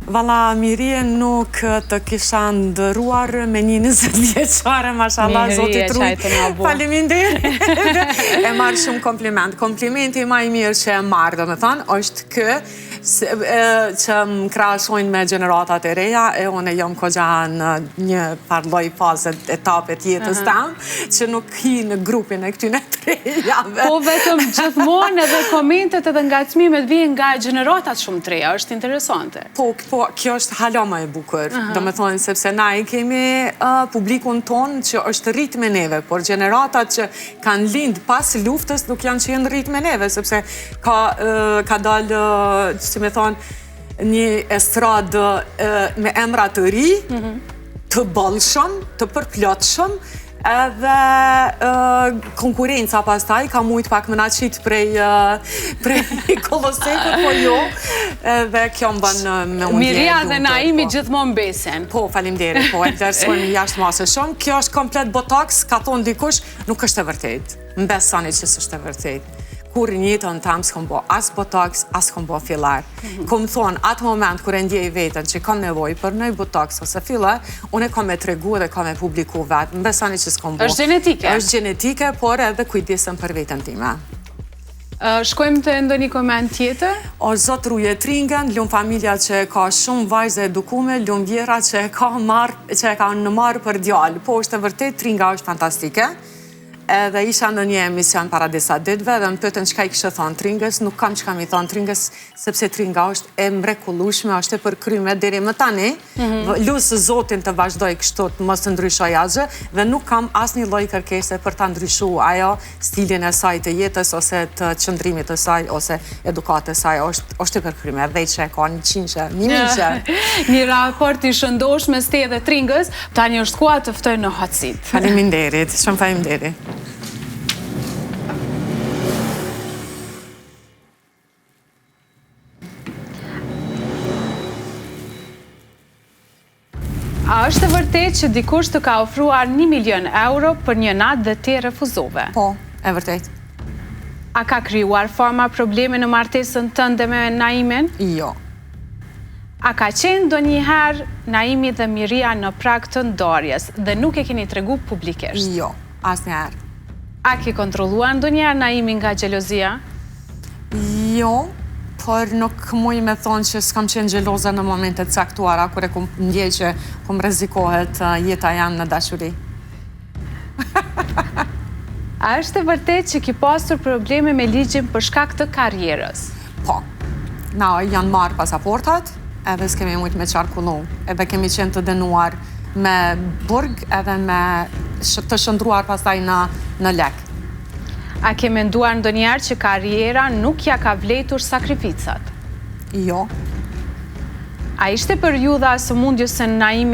Valla, Mirie nuk të kisha ndëruar me një 20 vjeqare, mashallah, zotit rujt. Faleminderit. E marrë shumë kompliment. Komplimenti ma i mirë që e marrë, dhe me thonë, është që më krahasojnë me gjeneratat e reja, e unë jam kogja në një parloj fazet etapet jetës tam, që nuk hi në grupin e këtyne të rejave. Po vetëm gjithmonë edhe komentet edhe ngacmimet vijnë nga gjeneratat shumë të reja, është interesante. Po, kjo është hala më e bukur, do me thonë, sepse na i kemi publikun tonë që është rrit me neve, por generatat që kanë lind pas luftës nuk janë që jenë rrit me neve, sepse ka dalë, që me thonë, një estradë me emra të ri, të bollshëm, të përplotshëm, edhe konkurenca pas taj ka mujt pak më naqit prej kolosekut, po jo, edhe kjo më banë me unë. Miria dhe Naimi gjithmonë besen. Po, faleminderit, po, e lërsojnë jashtë masë shumë. Kjo është komplet botox, ka thonë dikush, nuk është e vërtet. Më besoni që s'është e vërtet. Kur një jetën tam s'kom bo as botox, as kom bo fillar. Kom thonë, atë moment kër e ndjej vetën që kam nevoj për nëj botox ose fillar, unë e kom me tregu dhe kom me publiku vetë. Më besani që s'kom bo. Është genetike? Është genetike, por edhe kujdesem për vetën time. Shkojmë të ndonjë koment tjetër? O zot ruje tringen, lumë familja që ka shumë vajzë edukume, lumë vjera që e ka në marë për djallë. Po, është e vërtet, tringa është fantastike. Edhe isha në një emision para disa ditëve dhe më pëtën qka i kështë thonë tringës, nuk kam qka mi thonë tringës, sepse tringa është e mrekullueshme, është e përkryme deri më tani, lusë zotin të vazhdoj kështu të mos të ndryshoj asgjë, dhe nuk kam asë një lloj kërkese për të ndryshu ajo stilin e saj të jetës, ose të qëndrimit të saj, ose edukatës saj, është e përkryme, veç që e ka një qinqe, një raport i shëndosh mes te dhe tringës, tani është koha të ftoj në hot seat. Faleminderit, shumë faleminderit. A është e vërtet që dikush të ka ofruar 1 milion euro për një natë dhe ti refuzove? Po, e vërtet. A ka krijuar forma probleme në martesën tënde me Naimin? Jo. A ka qenë ndonjëherë Naimi dhe Miria në prag të ndarjes dhe nuk e keni tregu publikisht? Jo, asnjëherë. A ke kontrolluar ndonjëherë Naimin nga xhelozia? Jo. Por nuk muj me thonë që s'kam qenë gjeloza në momentet caktuara, kur e kum ndjej që kum rrezikohet jeta jam në dashuri. A është e vërtet që ki pasur probleme me ligjin për shkak të karrierës? Po. Na janë marrë pasaportat, edhe s'kemi mujt me qarkullu. Edhe kemi qenë të dënuar me burg edhe me të shëndruar pastaj në lek. A ke menduar ndonjëherë që karriera nuk ja ka vletur sakrificat? Jo. A ishte periudha së mundjes se Naimi